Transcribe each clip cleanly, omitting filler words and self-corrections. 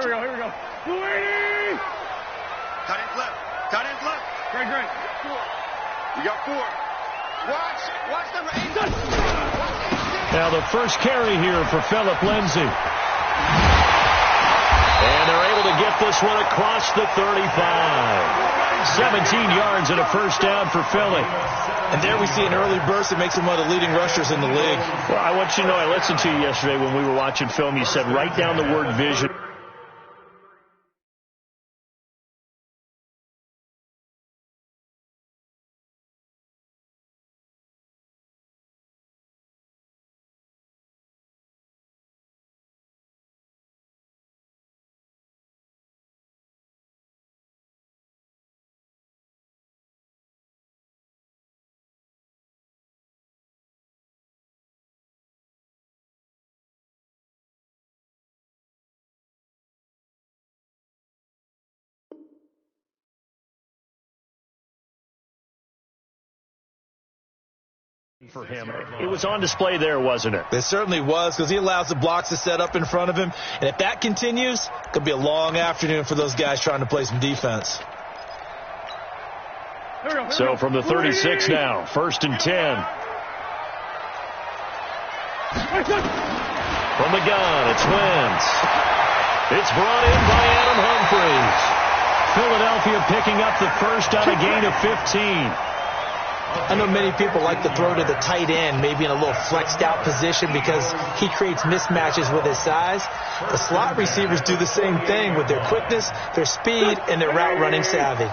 Here we go, here we go. Louis! Tight end left. Tight end left. Great, great. You got 4. Watch number 8. Now the first carry here for Phillip Lindsay. And they're able to get this one across the 35. 17 yards and a first down for Philly. And there we see an early burst that makes him one of the leading rushers in the league. Well, I want you to know, I listened to you yesterday when we were watching film. You said write down the word vision. For him. It was on display there, wasn't it? It certainly was, because he allows the blocks to set up in front of him. And if that continues, it could be a long afternoon for those guys trying to play some defense. So from the 36 now, 1st and 10. From the gun, it's Wentz. It's brought in by Adam Humphries. Philadelphia picking up the first on a gain of 15. I know many people like to throw to the tight end, maybe in a little flexed out position because he creates mismatches with his size. The slot receivers do the same thing with their quickness, their speed, and their route running savvy.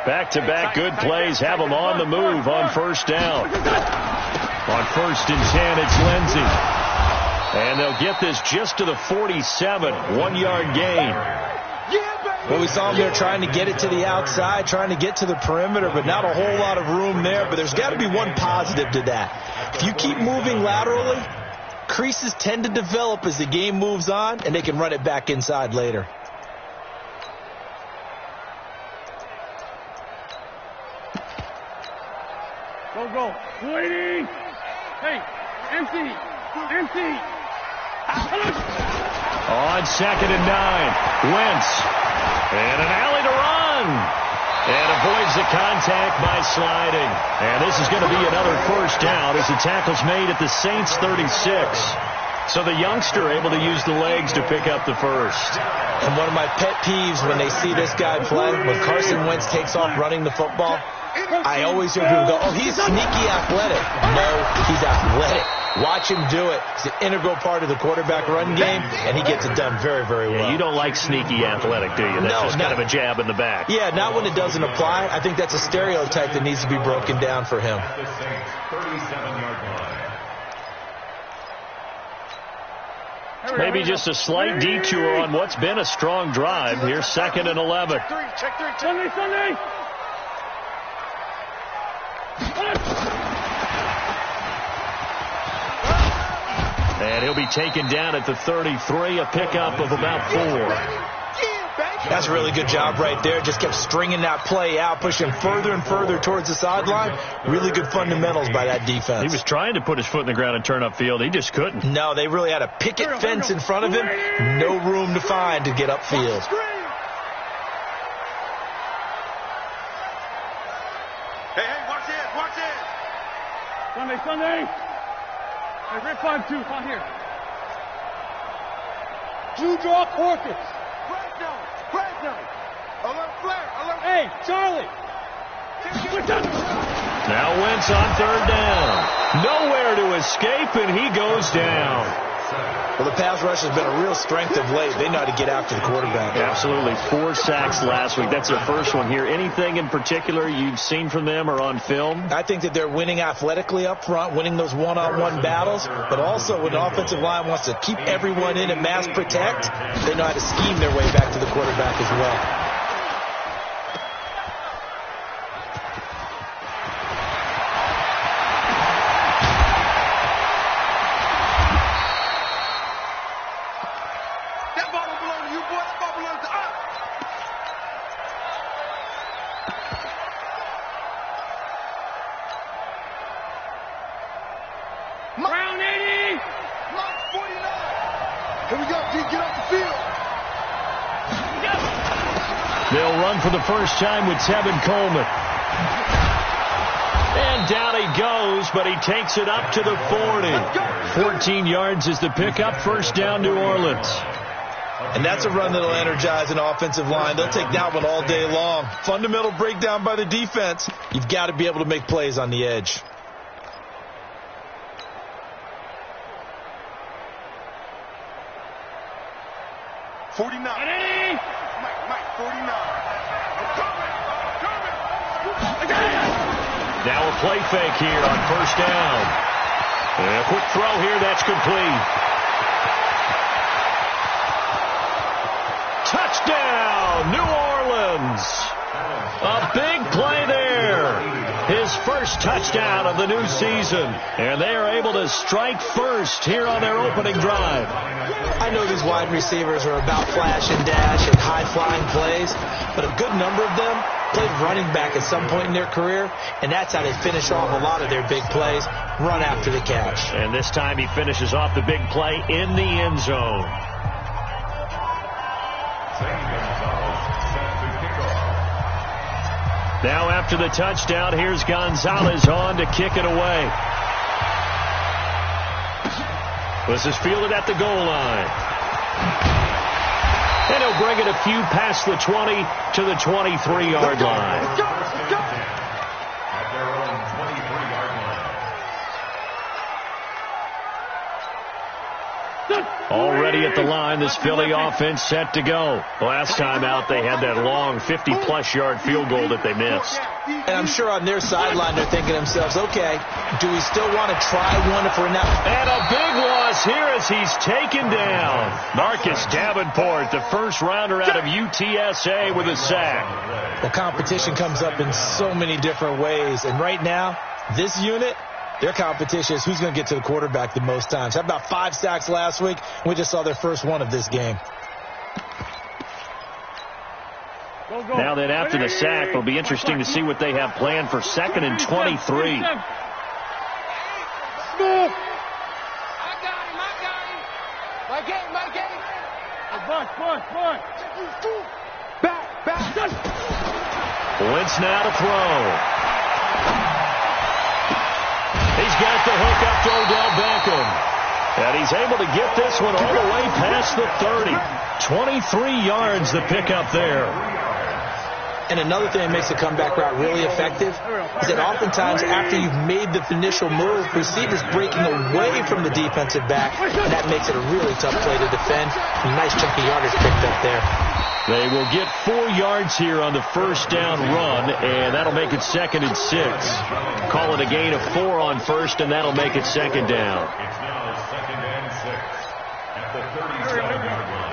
Back-to-back good plays have them on the move on first down. On 1st and 10, it's Lindsay. And they'll get this just to the 47, 1-yard gain. Well, we saw him there trying to get it to the outside, trying to get to the perimeter, but not a whole lot of room there. But there's got to be one positive to that. If you keep moving laterally, creases tend to develop as the game moves on, and they can run it back inside later. Go. Waiting. Hey, empty. On 2nd and 9, Wentz. And an alley to run. And avoids the contact by sliding. And this is going to be another first down as the tackle's made at the Saints 36. So the youngster able to use the legs to pick up the first. And one of my pet peeves when they see this guy play, when Carson Wentz takes off running the football, I always hear people go, oh, he's sneaky athletic. No, he's athletic. Watch him do it. It's an integral part of the quarterback run game, and he gets it done very, very well. Yeah, you don't like sneaky athletic, do you? That's just kind of a jab in the back. Yeah, not when it doesn't apply. I think that's a stereotype that needs to be broken down for him. Maybe just a slight detour on what's been a strong drive. Here's 2nd and 11. Check 3. Sunday. And he'll be taken down at the 33, a pickup of about 4. That's a really good job right there. Just kept stringing that play out, pushing further and further towards the sideline. Really good fundamentals by that defense. He was trying to put his foot in the ground and turn upfield. He just couldn't. No, they really had a picket fence in front of him. No room to find to get upfield. Hey, watch it. Sunday. Hey, Rip 5-2, come here. Drew draw Corkins. Breakdown. Alert flare. Hey, Charlie. Now Wentz on 3rd down. Nowhere to escape, and he goes down. Well, the pass rush has been a real strength of late. They know how to get after the quarterback. Absolutely. 4 sacks last week. That's their first one here. Anything in particular you've seen from them or on film? I think that they're winning athletically up front, winning those one-on-one battles, but also when the offensive line wants to keep everyone in and mass protect, they know how to scheme their way back to the quarterback as well. They'll run for the first time with Tevin Coleman. And down he goes, but he takes it up to the 40. 14 yards is the pickup. First down, New Orleans. And that's a run that'll energize an offensive line. They'll take that one all day long. Fundamental breakdown by the defense. You've got to be able to make plays on the edge. Now a play fake here on first down. And a quick throw here, that's complete. Touchdown, New Orleans. A big play there. His first touchdown of the new season. And they are able to strike first here on their opening drive. I know these wide receivers are about flash and dash and high-flying plays, but a good number of them played running back at some point in their career, and that's how they finish off a lot of their big plays, run after the catch. And this time he finishes off the big play in the end zone. Now after the touchdown, here's Gonzalez on to kick it away. This is fielded at the goal line. And he'll bring it a few past the 20 to the 23-yard line. Already at the line, this Philly offense set to go. Last time out, they had that long 50-plus yard field goal that they missed. And I'm sure on their sideline, they're thinking to themselves, okay, do we still want to try one if we're not? And a big loss here as he's taken down. Marcus Davenport, the first rounder out of UTSA with a sack. Well, competition comes up in so many different ways. And right now, this unit, their competition is who's going to get to the quarterback the most times. Had about 5 sacks last week. We just saw their first one of this game. Now that after the sack, it'll be interesting to see what they have planned for 2nd and 23. I got him. My game. Back. Wentz now to throw. He's got the hook up to Odell Beckham. And he's able to get this one all the way past the 30. 23 yards the pickup there. And another thing that makes the comeback route really effective is that oftentimes after you've made the initial move, receivers breaking away from the defensive back, and that makes it a really tough play to defend. A nice chunk of yardage picked up there. They will get 4 yards here on the first down run, and that'll make it 2nd and 6. Call it a gain of 4 on first, and that'll make it 2nd down. It's now 2nd and 6 at the 37-yard line.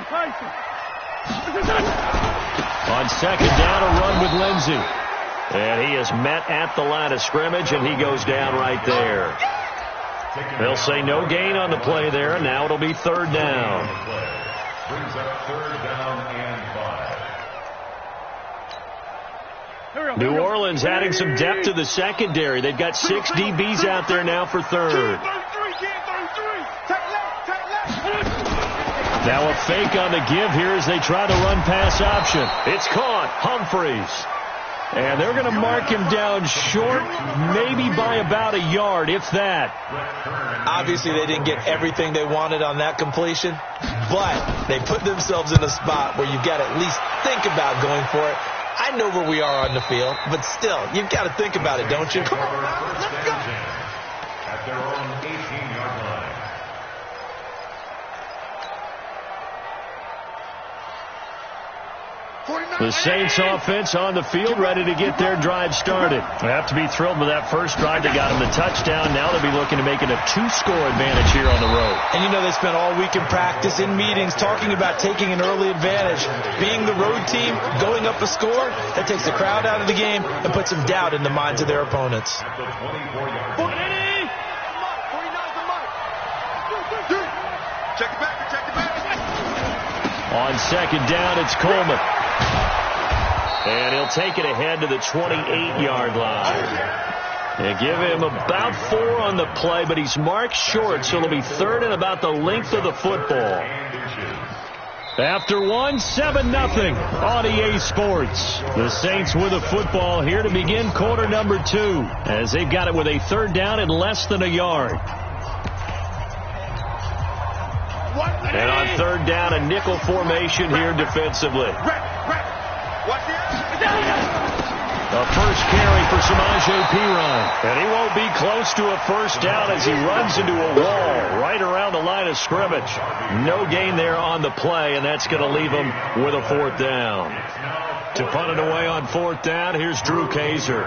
Tyson. On 2nd down, a run with Lindsey. And he is met at the line of scrimmage, and he goes down right there. They'll say no gain on the play there, and now it'll be 3rd down. Brings up 3rd down and 5. New Orleans adding some depth to the secondary. They've got 6 DBs out there now for 3rd. Now a fake on the give here as they try to run pass option. It's caught. Humphreys. And they're going to mark him down short, maybe by about a yard, if that. Obviously, they didn't get everything they wanted on that completion, but they put themselves in a spot where you've got to at least think about going for it. I know where we are on the field, but still, you've got to think about it, don't you? Come on, let's go. At their own 18-yard line. The Saints offense on the field, ready to get their drive started. They have to be thrilled with that first drive. They got them the touchdown. Now they'll be looking to make it a 2-score advantage here on the road. And you know they spent all week in practice, in meetings, talking about taking an early advantage. Being the road team, going up a score, that takes the crowd out of the game and puts some doubt in the minds of their opponents. At the 24-yard line. Check it back. On 2nd down, it's Coleman. And he'll take it ahead to the 28-yard line. They give him about 4 on the play, but he's marked short, so it'll be 3rd and about the length of the football. After one, 7-0 on EA Sports. The Saints with a football here to begin quarter number 2, as they've got it with a third down and less than a yard. And on third down, a nickel formation here defensively. A first carry for Samaje Perine. And he won't be close to a first down as he runs into a wall right around the line of scrimmage. No gain there on the play, and that's going to leave him with a fourth down. To punt it away on fourth down, here's Drew Kaiser.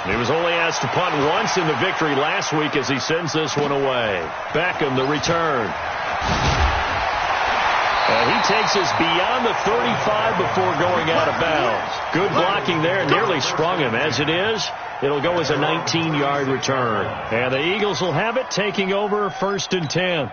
He was only asked to punt once in the victory last week as he sends this one away. Beckham, the return. He takes us beyond the 35 before going out of bounds. Good blocking there, nearly sprung him. As it is, it'll go as a 19-yard return. And the Eagles will have it, taking over first and 10.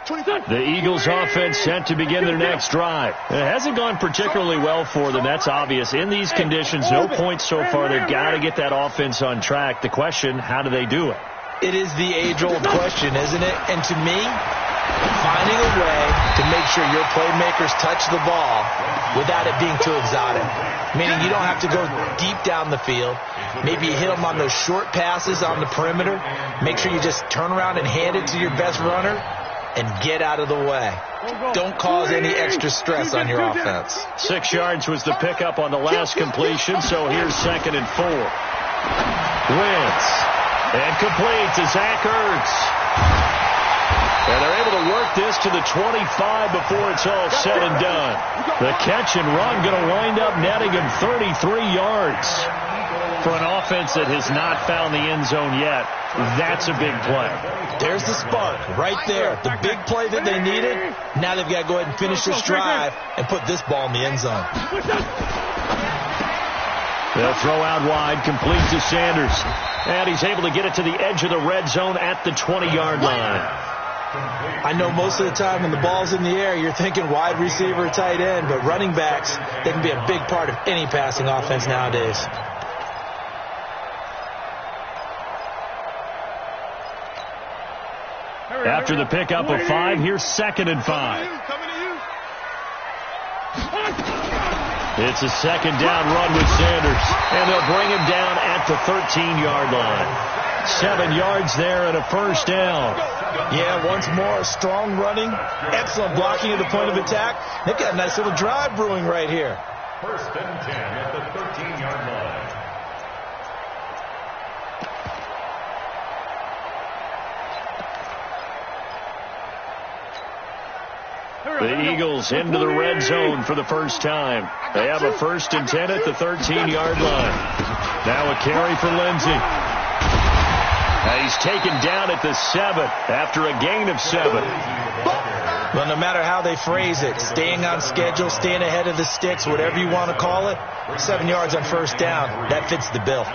The Eagles offense set to begin their next drive. It hasn't gone particularly well for them. That's obvious. In these conditions, no points so far. They've got to get that offense on track. The question, how do they do it? It is the age-old question, isn't it? And to me, finding a way to make sure your playmakers touch the ball without it being too exotic. Meaning you don't have to go deep down the field. Maybe you hit them on those short passes on the perimeter. Make sure you just turn around and hand it to your best runner and get out of the way. Don't cause any extra stress on your offense. 6 yards was the pickup on the last completion, so here's 2nd and 4. Wentz. And complete to Zach Ertz. And they're able to work this to the 25 before it's all said and done. The catch and run going to wind up netting him 33 yards. For an offense that has not found the end zone yet, that's a big play. There's the spark right there. The big play that they needed. Now they've got to go ahead and finish this drive and put this ball in the end zone. They'll throw out wide, complete to Sanders. And he's able to get it to the edge of the red zone at the 20-yard line. I know most of the time when the ball's in the air, you're thinking wide receiver, tight end, but running backs, they can be a big part of any passing offense nowadays. After the pickup of 5, here's 2nd and 5. It's a second down run with Sanders, and they'll bring him down at the 13-yard line. 7 yards there and a first down. Yeah, once more, strong running, excellent blocking at the point of attack. They've got a nice little drive brewing right here. First and 10 at the 13-yard line. The Eagles into the red zone for the first time. They have a 1st and 10 at the 13-yard line. Now a carry for Lindsey. He's taken down at the 7 after a gain of 7. Well, no matter how they phrase it, staying on schedule, staying ahead of the sticks, whatever you want to call it, 7 yards on first down, that fits the bill.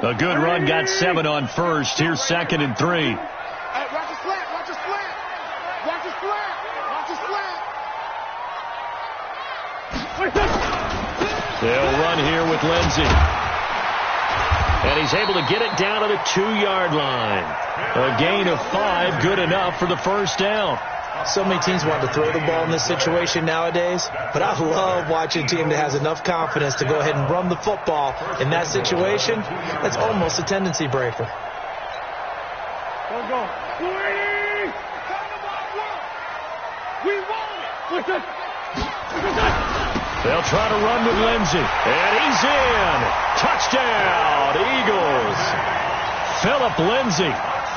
A good run got 7 on first. Here's 2nd and 3. Hey, watch the slant, watch the slant. Watch the slant, watch the slant. They'll run here with Lindsey. And he's able to get it down to the 2-yard line. A gain of 5, good enough for the first down. So many teams want to throw the ball in this situation nowadays, but I love watching a team that has enough confidence to go ahead and run the football. In that situation, that's almost a tendency breaker. Go. We want it. They'll try to run with Lindsey. And he's in. Touchdown, Eagles. Philip Lindsey.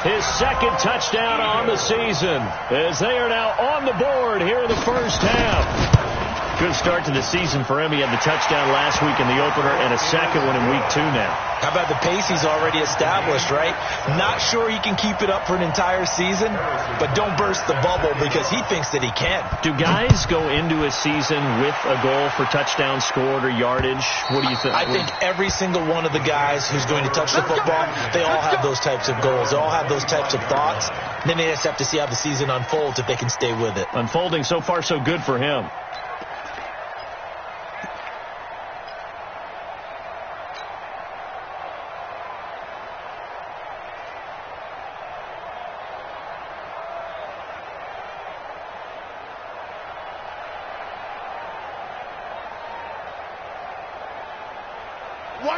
His 2nd touchdown on the season as they are now on the board here in the first half. good start to the season for him. He had the touchdown last week in the opener and a second one in week 2 now. How about the pace he's already established, right? Not sure he can keep it up for an entire season, but don't burst the bubble because he thinks that he can. Do guys go into a season with a goal for touchdown scored or yardage? What do you think? I think every single one of the guys who's going to touch the football, they all have those types of goals. They all have those types of thoughts. Then they just have to see how the season unfolds if they can stay with it. Unfolding so far so good for him.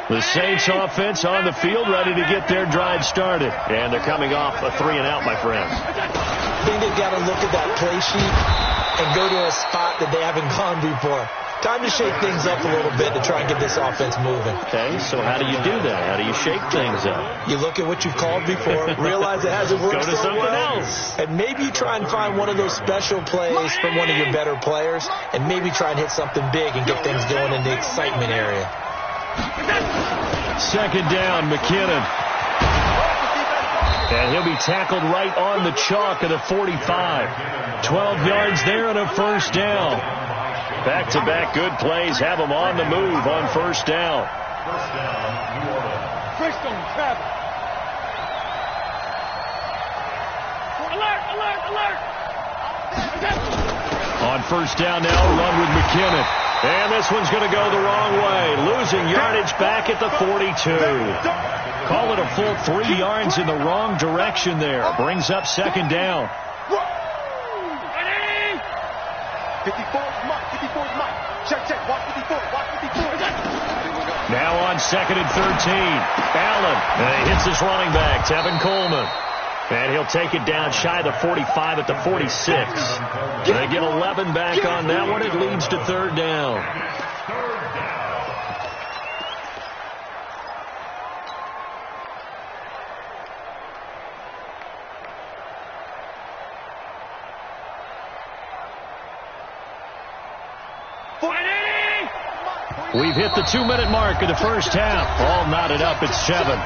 The Saints offense on the field, ready to get their drive started. And they're coming off a 3-and-out, my friends. I think they've got to look at that play sheet and go to a spot that they haven't gone before. Time to shake things up a little bit to try and get this offense moving. Okay, so how do you do that? How do you shake things up? You look at what you've called before, realize it hasn't worked go to so something well, else. and maybe you try and find one of those special plays from one of your better players, and maybe try and hit something big and get things going in the excitement area. Second down, McKinnon. And he'll be tackled right on the chalk of the 45. 12 yards there and a first down. Back-to-back good plays have them on the move on first down. On first down now, run with McKinnon. And this one's going to go the wrong way. Losing yardage back at the 42. Call it a full 3 yards in the wrong direction there. Brings up second down. 54's Mike. 54's Mike. Check. Watch 54. Watch 54. Now on second and 13. Allen. And he hits his running back, Tevin Coleman. And he'll take it down shy of the 45 at the 46. They get 11 back on that one. It leads to third down. We've hit the 2-minute mark of the first half. All knotted up at 7.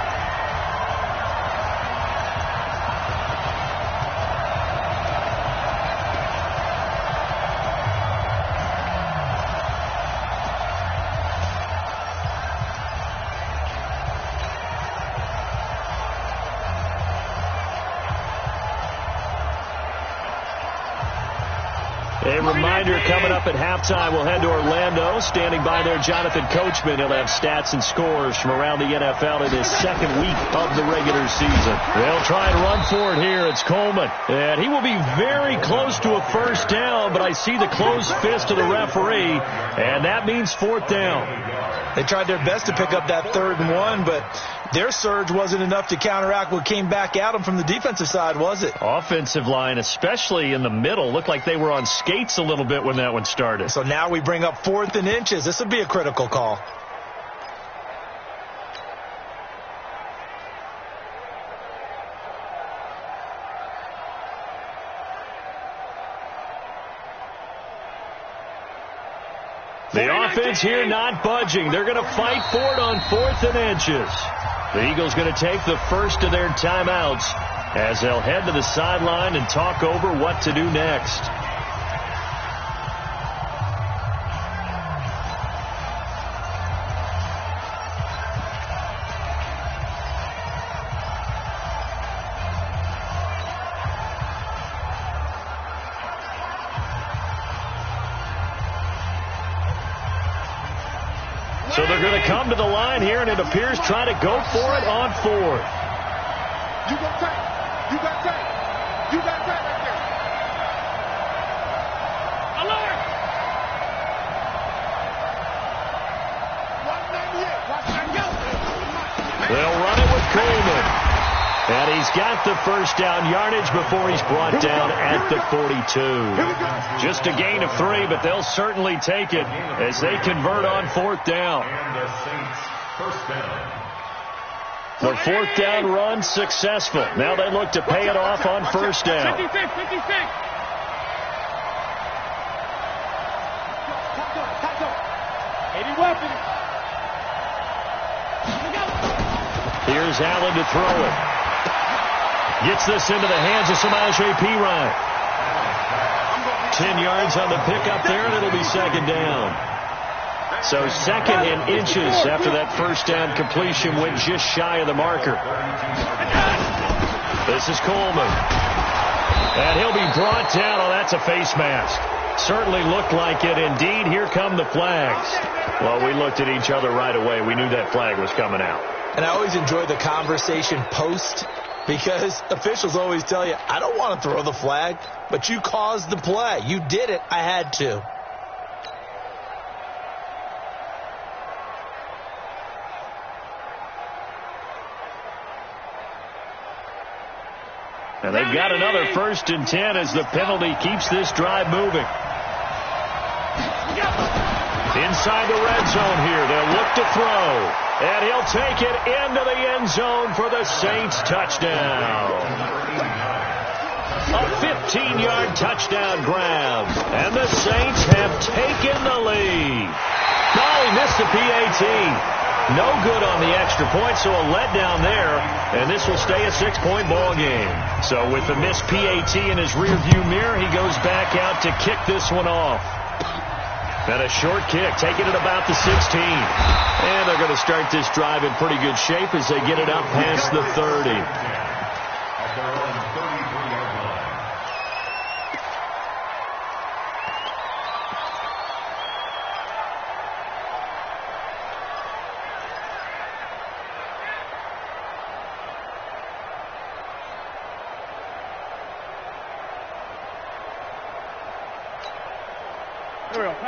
A reminder coming up at halftime, we'll head to Orlando. Standing by there, Jonathan Coachman. He'll have stats and scores from around the NFL in his second week of the regular season. They'll try and run for it here. It's Coleman. And he will be very close to a first down, but I see the closed fist of the referee, and that means fourth down. They tried their best to pick up that 3rd and 1, but their surge wasn't enough to counteract what came back at them from the defensive side, was it? Offensive line, especially in the middle, looked like they were on skates a little bit when that one started. So now we bring up 4th and inches. This would be a critical call. The offense here not budging. They're going to fight for it on 4th and inches. The Eagles going to take the first of their timeouts as they'll head to the sideline and talk over what to do next. So they're going to come to the line here, and it appears try to go for it on 4th. You got time. You got time. You got time right there. Alert! They'll run it with Coleman. And he's got the first down yardage before he's brought down at the 42. Just a gain of 3, but they'll certainly take it as they convert on 4th down. And the Saints first down. The 4th down run successful. Now they look to pay it off on first down. 56. Here's Allen to throw it. Gets this into the hands of Samaje Perine. 10 yards on the pickup there, and it'll be second down. So second and inches after that first down completion, went just shy of the marker. This is Coleman. And he'll be brought down. Oh, that's a face mask. Certainly looked like it. Indeed, here come the flags. Well, we looked at each other right away. We knew that flag was coming out. And I always enjoy the conversation post, because officials always tell you, I don't want to throw the flag, but you caused the play. You did it. I had to. And they've got another 1st and 10 as the penalty keeps this drive moving. Inside the red zone here. They'll look to throw. And he'll take it into the end zone for the Saints touchdown. A 15-yard touchdown grab. And the Saints have taken the lead. Oh, he missed the PAT. No good on the extra point, so a letdown there. And this will stay a 6-point ball game. So with the missed PAT in his rearview mirror, he goes back out to kick this one off. And a short kick, taking it about the 16. And they're going to start this drive in pretty good shape as they get it up past the 30.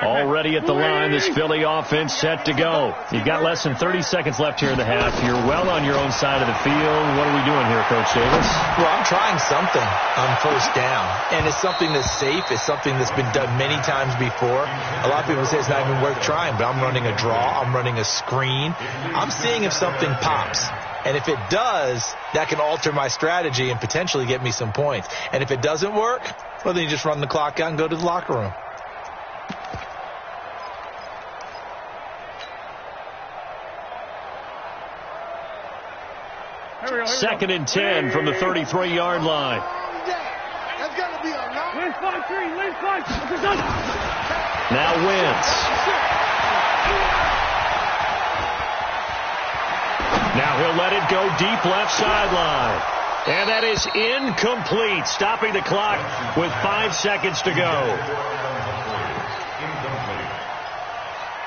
Already at the line, this Philly offense set to go. You've got less than 30 seconds left here in the half. You're well on your own side of the field. What are we doing here, Coach Davis? Well, I'm trying something on first down, and it's something that's safe. It's something that's been done many times before. A lot of people say it's not even worth trying, but I'm running a draw. I'm running a screen. I'm seeing if something pops. And if it does, that can alter my strategy and potentially get me some points. And if it doesn't work, well, then you just run the clock out and go to the locker room. Second and 10 from the 33-yard line. That's got to be a lot. Now Wentz. Now he'll let it go deep left sideline. And that is incomplete, stopping the clock with 5 seconds to go. Incomplete.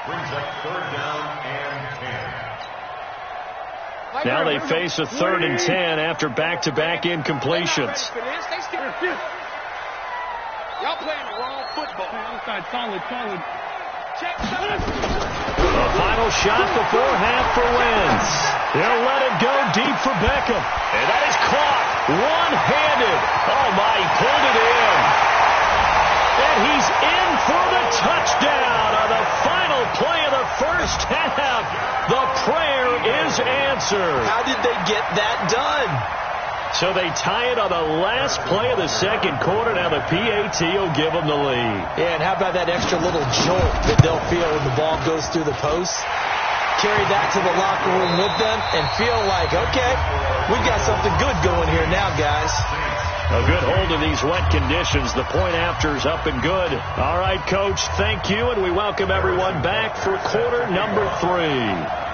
Brings up 3rd down and 10. Now they face a 3rd and 10 after back-to-back incompletions. Y'all playing the wrong football. Solid. A final shot before half for Wentz. They'll let it go deep for Beckham. And that is caught one-handed. Oh, my, he pulled it in. And he's in for the touchdown on the final play of the first half. The prayer is answered. How did they get that done? So they tie it on the last play of the second quarter. Now the PAT will give them the lead. Yeah, and how about that extra little jolt that they'll feel when the ball goes through the post? Carry that to the locker room with them and feel like, okay, we've got something good going here now, guys. A good hold of these wet conditions. The point after's up and good. All right, Coach, thank you, and we welcome everyone back for quarter number 3.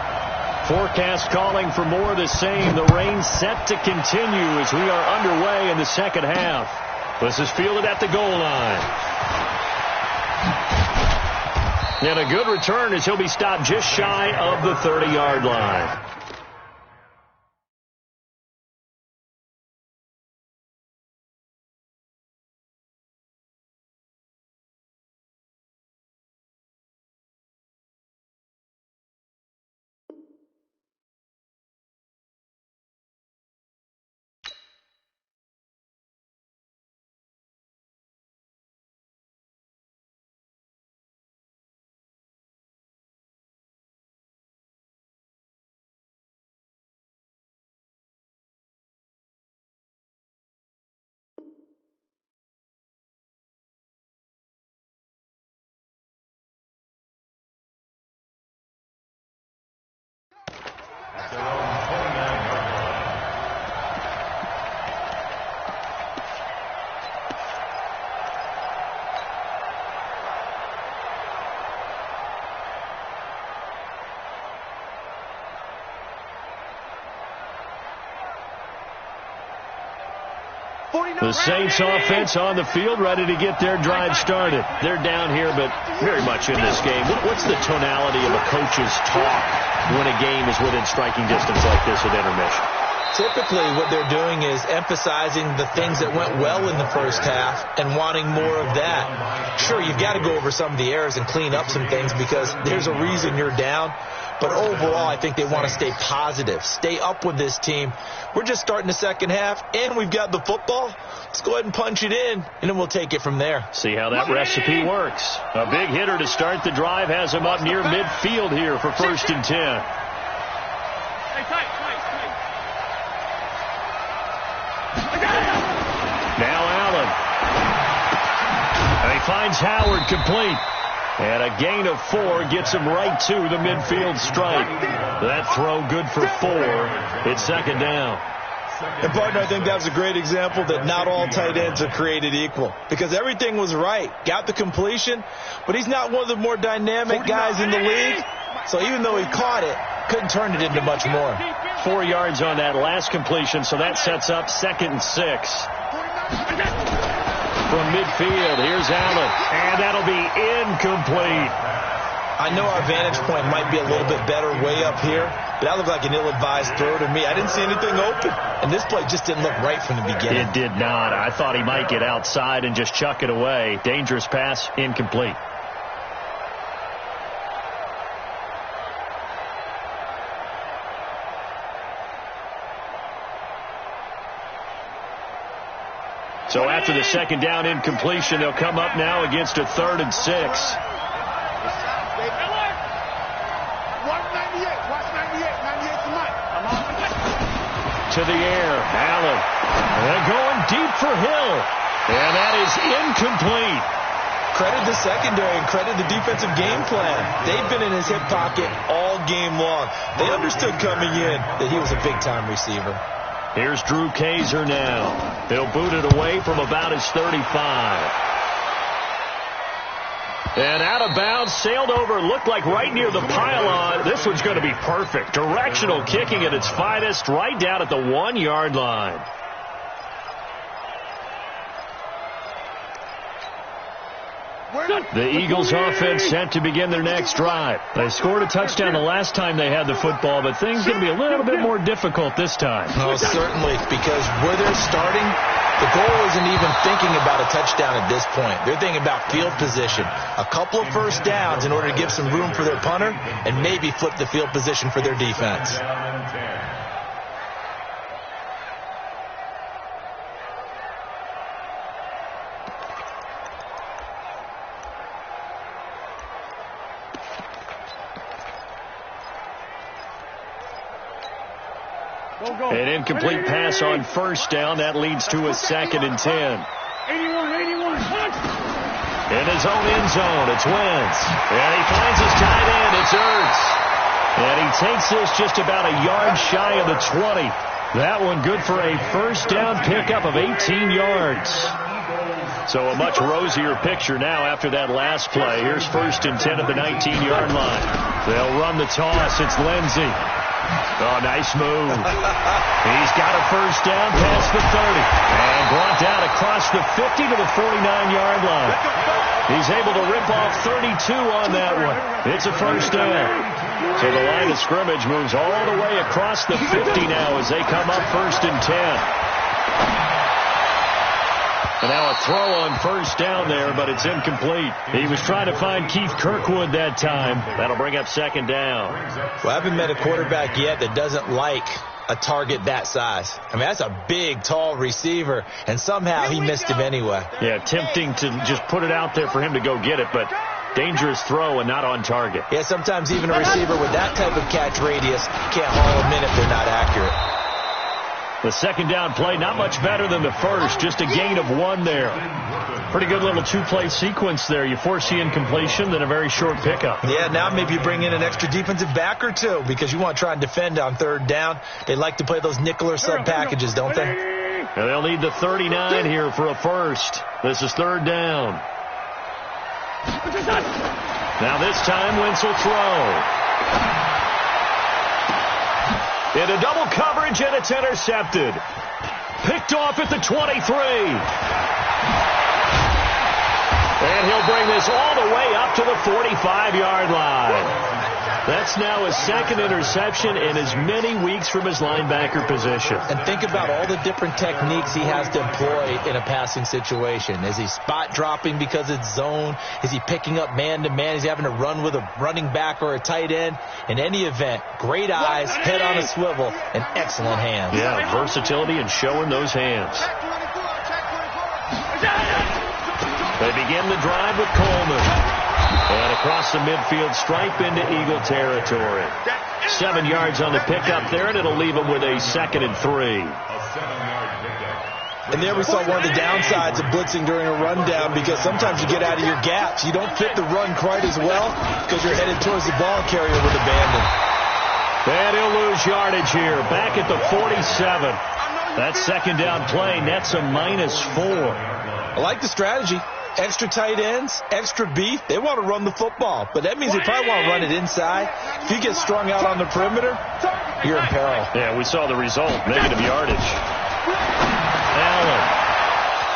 Forecast calling for more of the same. The rain set to continue as we are underway in the second half. This is fielded at the goal line. And a good return as he'll be stopped just shy of the 30-yard line. The Saints offense on the field, ready to get their drive started. They're down here, but very much in this game. What's the tonality of a coach's talk when a game is within striking distance like this at intermission? Typically, what they're doing is emphasizing the things that went well in the first half and wanting more of that. Sure, you've got to go over some of the errors and clean up some things because there's a reason you're down. But overall, I think they want to stay positive, stay up with this team. We're just starting the second half, and we've got the football. Let's go ahead and punch it in, and then we'll take it from there. See how that recipe works. A big hitter to start the drive has him up near midfield here for 1st and 10. Now Allen. And he finds Howard complete. And a gain of 4 gets him right to the midfield stripe. That throw good for 4. It's 2nd down. And, partner, I think that was a great example that not all tight ends are created equal. Because everything was right. Got the completion, but he's not one of the more dynamic guys in the league. So even though he caught it, couldn't turn it into much more. 4 yards on that last completion, so that sets up 2nd and 6. From midfield, here's Allen, and that'll be incomplete. I know our vantage point might be a little bit better way up here, but that looked like an ill-advised throw to me. I didn't see anything open, and this play just didn't look right from the beginning. It did not. I thought he might get outside and just chuck it away. Dangerous pass, incomplete. So after the 2nd down incompletion, they'll come up now against a 3rd and 6. 198. Watch 98. 98 tonight. To the air, Allen. They're going deep for Hill. And that is incomplete. Credit the secondary and credit the defensive game plan. They've been in his hip pocket all game long. They understood coming in that he was a big-time receiver. Here's Drew Kaiser now. He'll boot it away from about his 35. And out of bounds, sailed over, looked like right near the pylon. This one's going to be perfect. Directional kicking at its finest, right down at the 1-yard line. The Eagles offense set to begin their next drive. They scored a touchdown the last time they had the football, but things are going to be a little bit more difficult this time. Oh, certainly, because where they're starting, the goal isn't even thinking about a touchdown at this point. They're thinking about field position. A couple of first downs in order to give some room for their punter and maybe flip the field position for their defense. An incomplete pass on 1st down. That leads to a 2nd and 10. 81. In his own end zone, it's Wentz. And he finds his tight end. It's Ertz. And he takes this just about a yard shy of the 20. That one good for a 1st down pickup of 18 yards. So a much rosier picture now after that last play. Here's 1st and 10 at the 19-yard line. They'll run the toss. It's Lindsey. Oh, nice move. He's got a 1st down past the 30. And brought down across the 50 to the 49-yard line. He's able to rip off 32 on that one. It's a 1st down. So the line of scrimmage moves all the way across the 50 now as they come up 1st and 10. And now a throw on 1st down there, but it's incomplete. He was trying to find Keith Kirkwood that time. That'll bring up 2nd down. Well, I haven't met a quarterback yet that doesn't like a target that size. I mean, that's a big, tall receiver, and somehow he missed him anyway. Yeah, tempting to just put it out there for him to go get it, but dangerous throw and not on target. Yeah, sometimes even a receiver with that type of catch radius can't haul them in if they're not accurate. The 2nd down play, not much better than the first, just a gain of 1 there. Pretty good little 2-play sequence there. You force the incompletion, then a very short pickup. Yeah, now maybe you bring in an extra defensive back or two because you want to try and defend on 3rd down. They like to play those nickel or sub packages, don't they? And they'll need the 39 here for a 1st. This is 3rd down. Now this time, Wentz will throw. Into double coverage, and it's intercepted. Picked off at the 23. And he'll bring this all the way up to the 45-yard line. That's now his second interception in as many weeks from his linebacker position. And think about all the different techniques he has to employ in a passing situation. Is he spot dropping because it's zone? Is he picking up man-to-man? Is he having to run with a running back or a tight end? In any event, great eyes, head on a swivel, and excellent hands. Yeah, versatility and showing those hands. They begin the drive with Coleman. And across the midfield stripe into Eagle territory. 7 yards on the pickup there, and it'll leave them with a 2nd and 3. And there we saw one of the downsides of blitzing during a rundown, because sometimes you get out of your gaps. You don't fit the run quite as well because you're headed towards the ball carrier with abandon. And he'll lose yardage here. Back at the 47. That second down play nets a -4. I like the strategy. Extra tight ends, extra beef. They want to run the football, but that means they probably want to run it inside. If you get strung out on the perimeter, you're in peril. Yeah, we saw the result, negative yardage. Allen.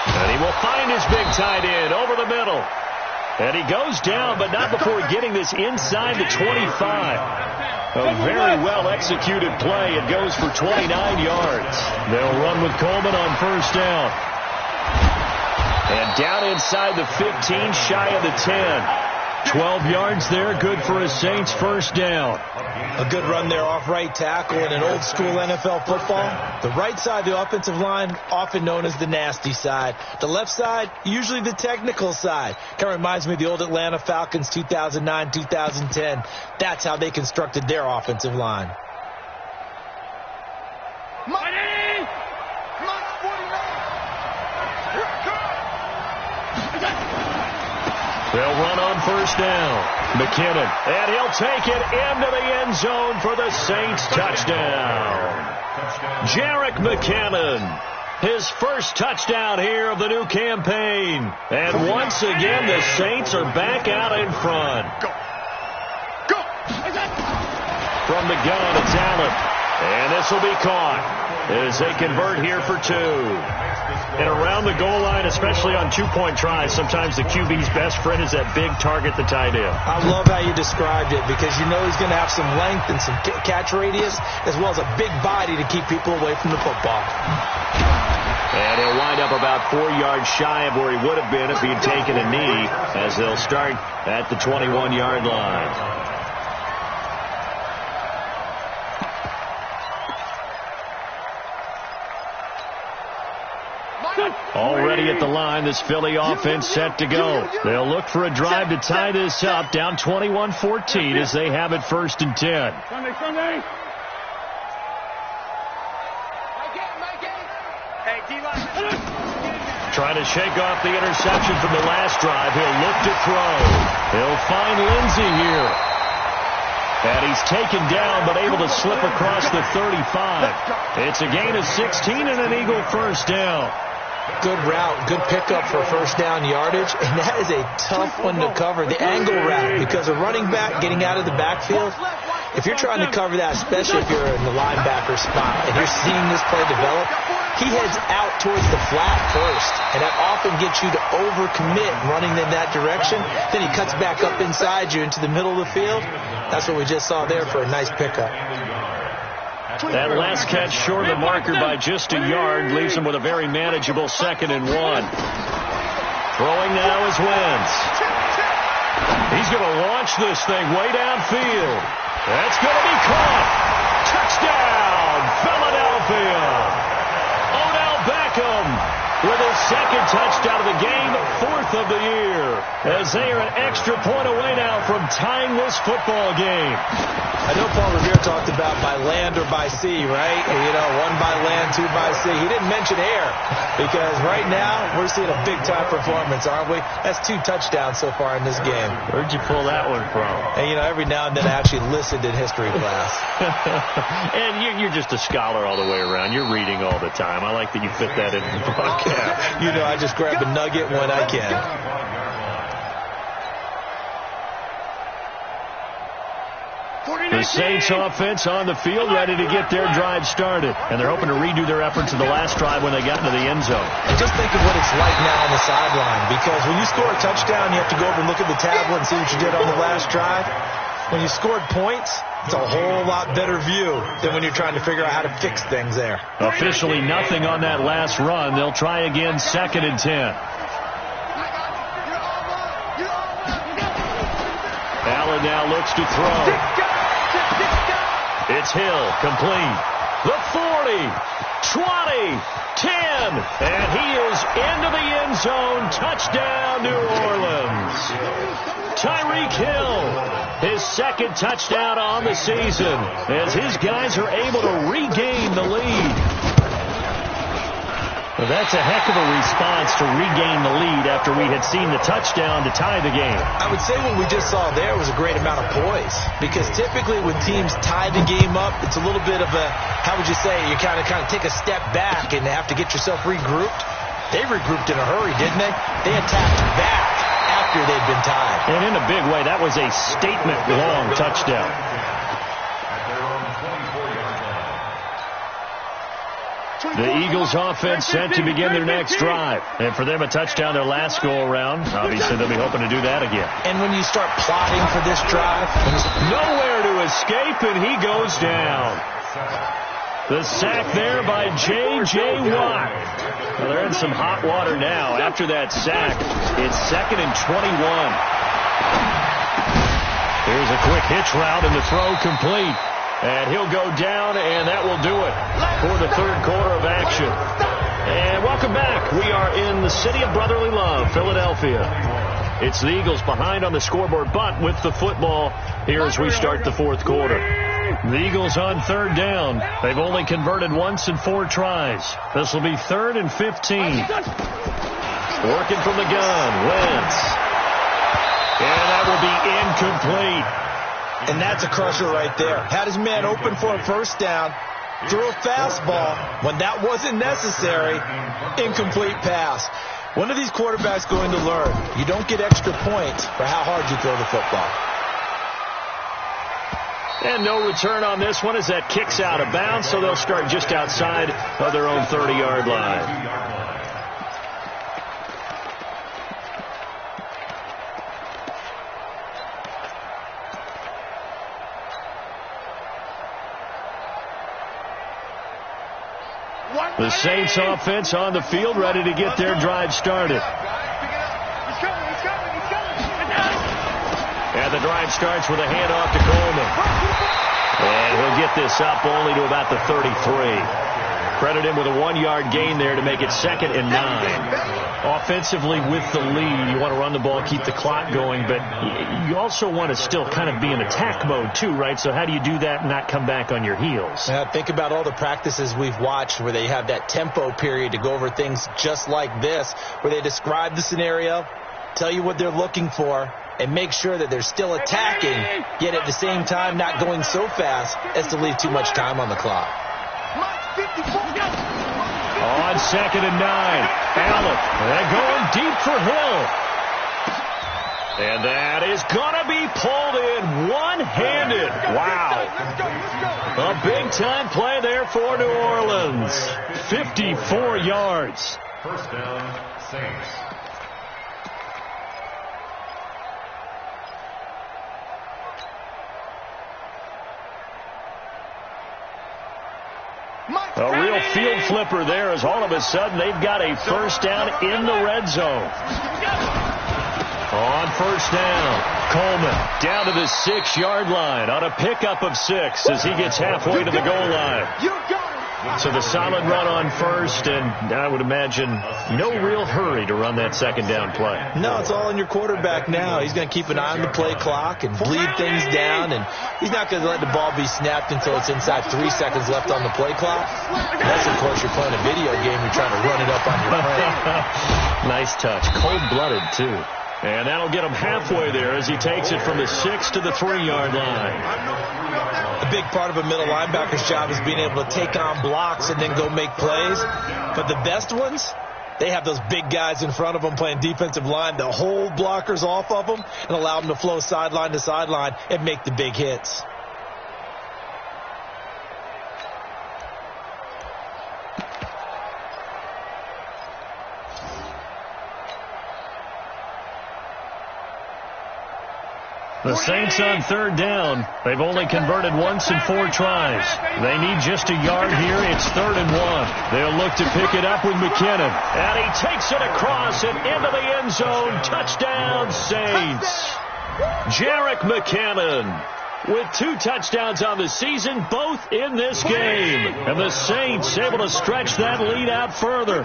And he will find his big tight end over the middle. And he goes down, but not before getting this inside the 25. A very well-executed play. It goes for 29 yards. They'll run with Coleman on first down. And down inside the 15, shy of the 10. 12 yards there, good for a Saints first down. A good run there off right tackle in an old-school NFL football. The right side of the offensive line, often known as the nasty side. The left side, usually the technical side. Kind of reminds me of the old Atlanta Falcons 2009-2010. That's how they constructed their offensive line. They'll run on first down. McKinnon, and he'll take it into the end zone for the Saints touchdown. Jerick McKinnon, his first touchdown here of the new campaign. And once again, the Saints are back out in front. Go! From the gun, it's Allen. And this will be caught as they convert here for 2. And around the goal line, especially on two-point tries, sometimes the QB's best friend is that big target, the tight end. I love how you described it, because you know he's going to have some length and some catch radius, as well as a big body to keep people away from the football. And he'll wind up about 4 yards shy of where he would have been if he'd taken a knee, as they'll start at the 21-yard line. Already at the line, this Philly offense set to go. They'll look for a drive to tie this up, down 21-14 as they have it 1st and 10. Sunday. Trying to shake off the interception from the last drive. He'll look to throw. He'll find Lindsey here. And he's taken down, but able to slip across the 35. It's a gain of 16 and an Eagle first down. Good route, good pickup for first down yardage, and that is a tough one to cover, the angle route, because a running back getting out of the backfield, if you're trying to cover that, especially if you're in the linebacker spot and you're seeing this play develop, he heads out towards the flat first, and that often gets you to overcommit running in that direction. Then he cuts back up inside you into the middle of the field. That's what we just saw there for a nice pickup. That last catch short of the marker by just a yard leaves him with a very manageable 2nd and 1. Throwing now is Wentz. He's going to launch this thing way downfield. That's going to be caught. Touchdown, Philadelphia. Odell Beckham with his 2nd touchdown of the game, 4th of the year, as they are an extra point away now from tying this football game. I know Paul Revere talked about by land or by sea, right? You know, 1 by land, 2 by sea. He didn't mention air, because right now we're seeing a big-time performance, aren't we? That's 2 touchdowns so far in this game. Where'd you pull that one from? And, you know, every now and then I actually listened in history class. And you're just a scholar all the way around. You're reading all the time. I like that you fit that in the broadcast. You know, I just grab a nugget when I can. The Saints offense on the field, ready to get their drive started. And they're hoping to redo their efforts in the last drive when they got into the end zone. And just think of what it's like now on the sideline, because when you score a touchdown, you have to go over and look at the tablet and see what you did on the last drive. When you scored points, it's a whole lot better view than when you're trying to figure out how to fix things there. Officially nothing on that last run. They'll try again, 2nd and 10. Allen now looks to throw. It's Hill, complete. The 40, 20, 10, and he is into the end zone. Touchdown, New Orleans. Tyreek Hill, his 2nd touchdown on the season, as his guys are able to regain the lead. Well, that's a heck of a response to regain the lead after we had seen the touchdown to tie the game. I would say what we just saw there was a great amount of poise, because typically when teams tie the game up, it's a little bit of a, how would you say, you kind of take a step back and have to get yourself regrouped. They regrouped in a hurry, didn't they? They attacked back after they'd been tied. And in a big way, that was a statement-long touchdown. The Eagles offense set to begin their next drive. And for them, a touchdown their last go-around. Obviously, they'll be hoping to do that again. And when you start plotting for this drive, nowhere to escape, and he goes down. The sack there by J.J. Watt. Well, they're in some hot water now. After that sack, it's 2nd and 21. Here's a quick hitch route, and the throw complete. And he'll go down, and that will do it for the 3rd quarter of action. And welcome back. We are in the city of brotherly love, Philadelphia. It's the Eagles behind on the scoreboard, but with the football here as we start the 4th quarter. The Eagles on 3rd down. They've only converted once in 4 tries. This will be 3rd and 15. Working from the gun, Wentz. And that will be incomplete. And that's a crusher right there. Had his man open for a first down, threw a fastball when that wasn't necessary, incomplete pass. When are these quarterbacks going to learn? You don't get extra points for how hard you throw the football. And no return on this one as that kicks out of bounds, so they'll start just outside of their own 30-yard line. The Saints offense on the field, ready to get their drive started. And the drive starts with a handoff to Coleman. And he'll get this up only to about the 33. Credit him with a 1-yard gain there to make it 2nd and 9. Offensively with the lead, you want to run the ball, keep the clock going, but you also want to still kind of be in attack mode too, right? So how do you do that and not come back on your heels? Think about all the practices we've watched where they have that tempo period to go over things just like this, where they describe the scenario, tell you what they're looking for, and make sure that they're still attacking, yet at the same time not going so fast as to leave too much time on the clock. On 2nd and 9, Allen, they're going deep for Hill. And that is going to be pulled in one-handed. Wow. A big-time play there for New Orleans. 54 yards. First down, Saints. A real field flipper there as all of a sudden they've got a first down in the red zone. On first down, Coleman down to the 6-yard line on a pickup of 6 as he gets halfway to the goal line. So the solid run on first, and I would imagine no real hurry to run that 2nd down play. No, it's all on your quarterback now. He's going to keep an eye on the play clock and bleed things down, and he's not going to let the ball be snapped until it's inside 3 seconds left on the play clock. Unless, of course, you're playing a video game, you're trying to run it up on your frame. Nice touch. Cold-blooded, too. And that'll get him halfway there as he takes it from the 6 to the 3-yard line. A big part of a middle linebacker's job is being able to take on blocks and then go make plays. But the best ones, they have those big guys in front of them playing defensive line that hold blockers off of them and allow them to flow sideline to sideline and make the big hits. The Saints on third down. They've only converted once in 4 tries. They need just a yard here. It's 3rd and 1. They'll look to pick it up with McKinnon. And he takes it across and into the end zone. Touchdown, Saints. Jerick McKinnon with 2 touchdowns on the season, both in this game. And the Saints able to stretch that lead out further.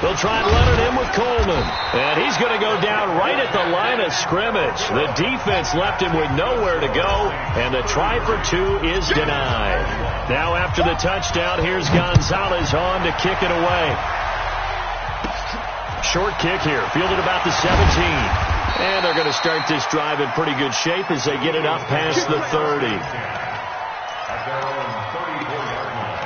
They'll try and run it in with Coleman. And he's going to go down right at the line of scrimmage. The defense left him with nowhere to go, and the try for 2 is denied. Now after the touchdown, here's Gonzalez on to kick it away. Short kick here, fielded about the 17. And they're going to start this drive in pretty good shape as they get it up past the 30. At their own 34-yard line.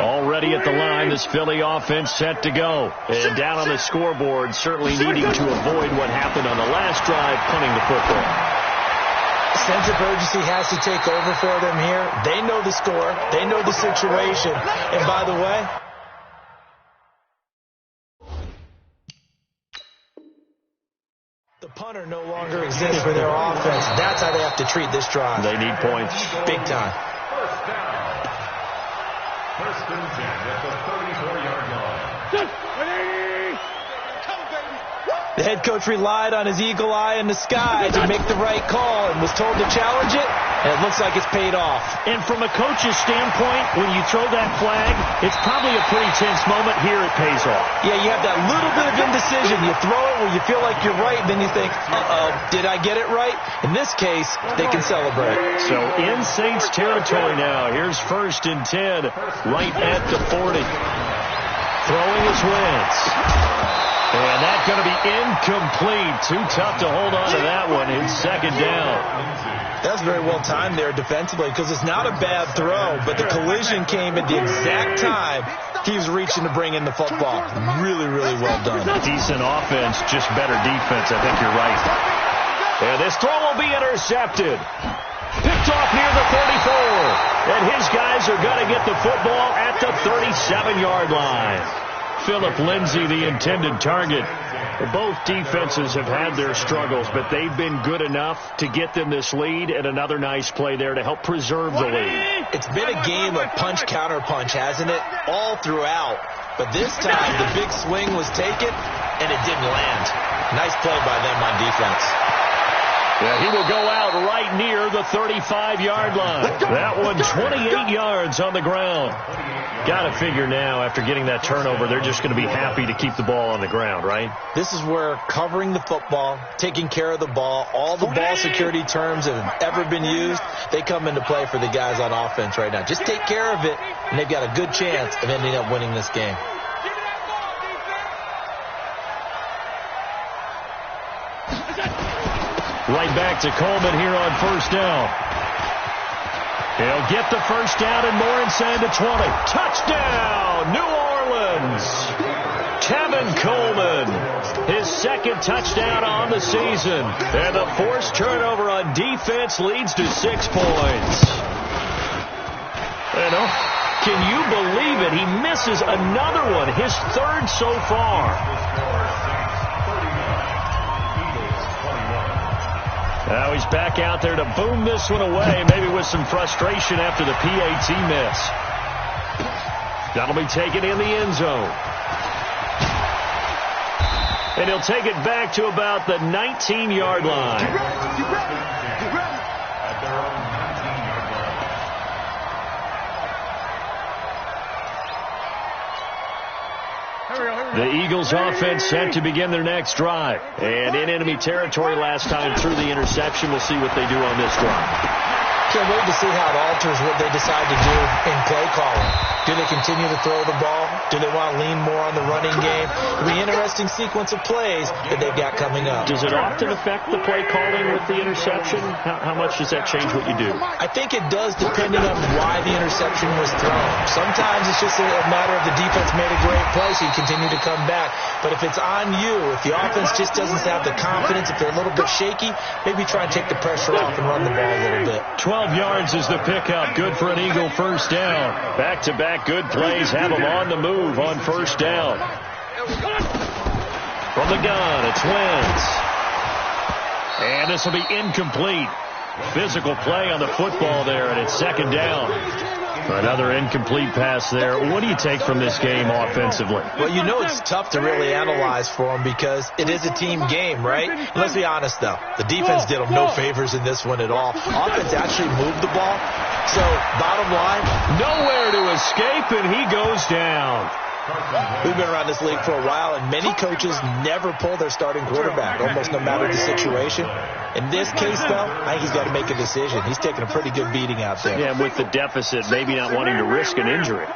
Already at the line, this Philly offense set to go. And down on the scoreboard, certainly needing to avoid what happened on the last drive, punting the football. Sense of urgency has to take over for them here. They know the score. They know the situation. And by the way, the punter no longer exists for their offense. That's how they have to treat this drive. They need points. Big time. First down. First and 10 at the 34-yard line. The head coach relied on his eagle eye in the sky to make the right call and was told to challenge it, and it looks like it's paid off. And from a coach's standpoint, when you throw that flag, it's probably a pretty tense moment. Here it pays off. Yeah, you have that little bit of indecision. You throw it where you feel like you're right, and then you think, uh-oh, did I get it right? In this case, they can celebrate. So in Saints territory now. Here's 1st and 10, right at the 40. Throwing his Wentz. And that's going to be incomplete. Too tough to hold on to that one in 2nd down. That's very well timed there defensively because it's not a bad throw, but the collision came at the exact time he was reaching to bring in the football. Really, really well done. Decent offense, just better defense. I think you're right. And this throw will be intercepted. Picked off near the 34. And his guys are going to get the football at the 37-yard line. Philip Lindsay, the intended target. Both defenses have had their struggles, but they've been good enough to get them this lead, and another nice play there to help preserve the lead. It's been a game of punch-counter-punch, hasn't it? All throughout. But this time, the big swing was taken, and it didn't land. Nice play by them on defense. Yeah, he will go out right near the 35-yard line. That one 28 yards on the ground. Got to figure now, after getting that turnover, they're just going to be happy to keep the ball on the ground, right? This is where covering the football, taking care of the ball, all the ball security terms that have ever been used, they come into play for the guys on offense right now. Just take care of it, and they've got a good chance of ending up winning this game. Right back to Coleman here on 1st down. He'll get the 1st down and more inside the 20. Touchdown, New Orleans. Tevin Coleman, his 2nd touchdown on the season. And the forced turnover on defense leads to 6 points. Can you believe it? He misses another one, his 3rd so far. Now he's back out there to boom this one away, maybe with some frustration after the PAT miss. That'll be taken in the end zone. And he'll take it back to about the 19-yard line. The Eagles offense set to begin their next drive. And in enemy territory last time through the interception. We'll see what they do on this drive. can't wait to see how it alters what they decide to do in play calling. Do they continue to throw the ball? Do they want to lean more on the running game? It'll be an interesting sequence of plays that they've got coming up. Does it often affect the play calling with the interception? How much does that change what you do? I think it does, depending on why the interception was thrown. Sometimes it's just a matter of the defense made a great play, so you continue to come back. But if it's on you, if the offense just doesn't have the confidence, if they're a little bit shaky, maybe try and take the pressure off and run the ball a little bit. 12 yards is the pickup. Good for an Eagle first down. Back-to-back good plays have them on the move on first down. From the gun, it's Wentz. And this will be incomplete. Physical play on the football there, and it's second down. Another incomplete pass there. What do you take from this game offensively? Well, you know it's tough to really analyze for them because it is a team game, right? Let's be honest, though. The defense did them no favors in this one at all. Offense actually moved the ball. So, bottom line, nowhere to escape, and he goes down. We've been around this league for a while, and many coaches never pull their starting quarterback, almost no matter the situation. In this case, though, I think he's got to make a decision. He's taking a pretty good beating out there. Yeah, with the deficit, maybe not wanting to risk an injury. On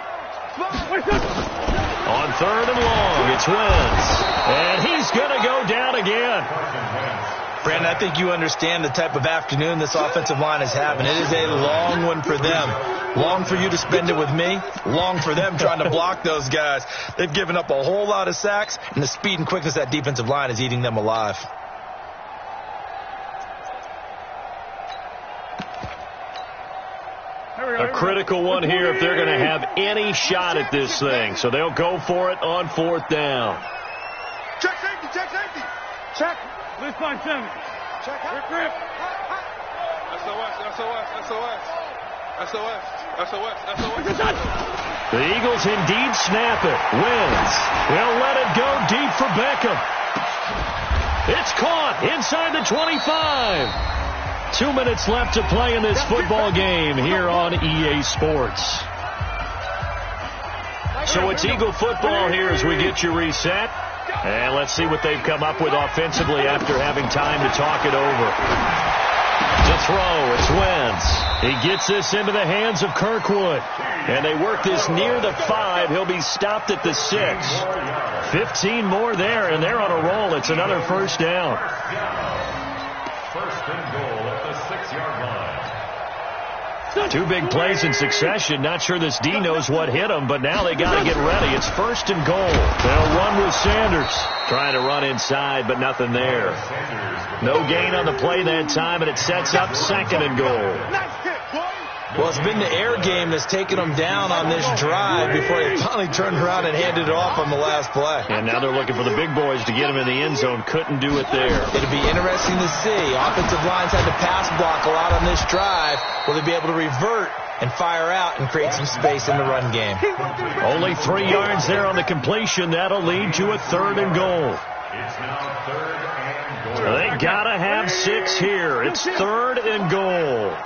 third and long, it's Wentz. And he's going to go down again. Brandon, I think you understand the type of afternoon this offensive line is having. It is a long one for them. Long for you to spend it with me. Long for them trying to block those guys. They've given up a whole lot of sacks, and the speed and quickness of that defensive line is eating them alive. A critical one here if they're going to have any shot at this thing. So they'll go for it on fourth down. Check safety, check safety. Check. List by 7. Check. Rip. SOS. The Eagles indeed snap it. Wins. They'll let it go deep for Beckham. It's caught inside the 25. 2 minutes left to play in this football game here on EA Sports. So it's Eagle football here as we get you reset. And let's see what they've come up with offensively after having time to talk it over. To throw, it's Wentz. He gets this into the hands of Kirkwood. And they work this near the 5. He'll be stopped at the 6. 15 more there, and they're on a roll. It's another first down. First and goal at the 6-yard line. 2 big plays in succession. Not sure this D knows what hit him, but now they got to get ready. It's first and goal. They'll run with Sanders. Trying to run inside, but nothing there. No gain on the play that time, and it sets up second and goal. Well, it's been the air game that's taken them down on this drive before they finally turned around and handed it off on the last play. And now they're looking for the big boys to get him in the end zone. Couldn't do it there. It'll be interesting to see. Offensive lines had to pass block a lot on this drive. Will they be able to revert and fire out and create some space in the run game? Only 3 yards there on the completion. That'll lead to a third and goal. It's now third and goal. They got to have 6 here. It's third and goal.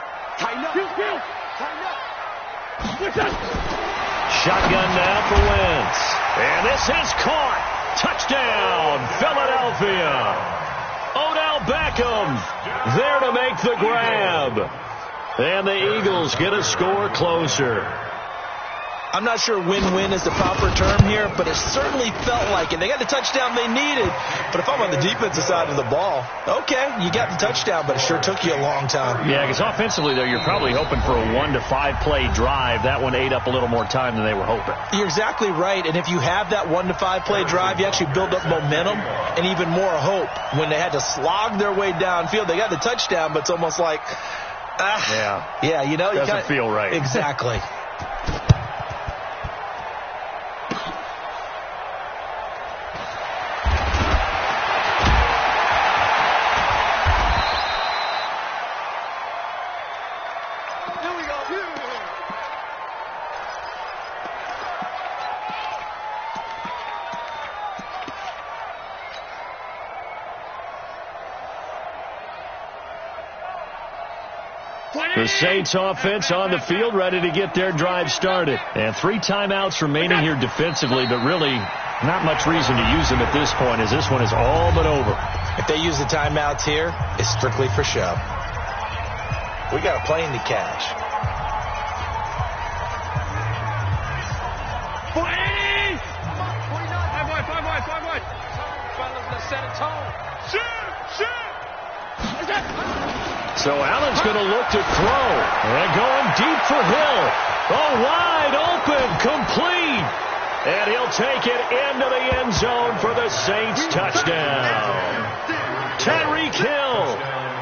Shotgun now for Wentz. And this is caught. Touchdown, Philadelphia. Odell Beckham there to make the grab. And the Eagles get a score closer. I'm not sure win-win is the proper term here, but it certainly felt like it. They got the touchdown they needed. But if I'm on the defensive side of the ball, okay, you got the touchdown, but it sure took you a long time. Yeah, because offensively, though, you're probably hoping for a 1 to 5 play drive. That one ate up a little more time than they were hoping. You're exactly right. And if you have that 1 to 5 play drive, you actually build up momentum and even more hope. When they had to slog their way downfield, they got the touchdown, but it's almost like, yeah, you know, doesn't feel right. Exactly. The Saints offense on the field, ready to get their drive started. And 3 timeouts remaining here defensively, but really not much reason to use them at this point, as this one is all but over. If they use the timeouts here, it's strictly for show. We got a plane to catch. So Allen's going to look to throw. And going deep for Hill. Oh, wide open, complete. And he'll take it into the end zone for the Saints touchdown. Tyreek Hill,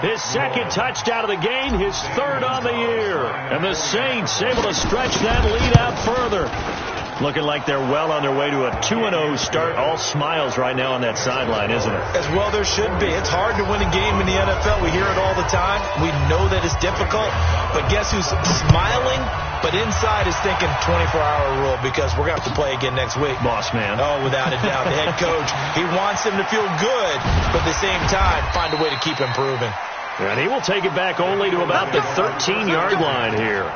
his second touchdown of the game, his third on the year. And the Saints able to stretch that lead out further. Looking like they're well on their way to a 2-0 start. All smiles right now on that sideline, isn't it? As well there should be. It's hard to win a game in the NFL. We hear it all the time. We know that it's difficult. But guess who's smiling? But inside is thinking 24-hour rule because we're going to have to play again next week. Boss man. Oh, without a doubt. The head coach, he wants them to feel good, but at the same time, find a way to keep improving. And he will take it back only to about the 13-yard line here.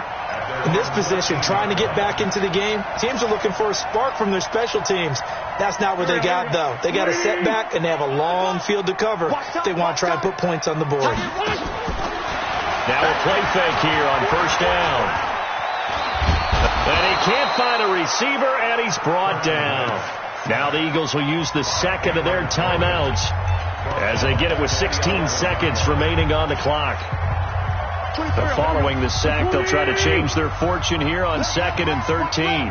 In this position, trying to get back into the game, teams are looking for a spark from their special teams. That's not what they got, though. They got a setback, and they have a long field to cover if they want to try and put points on the board. Now a play fake here on first down. And he can't find a receiver, and he's brought down. Now the Eagles will use the second of their timeouts as they get it with 16 seconds remaining on the clock. Following the sack, they'll try to change their fortune here on 2nd and 13.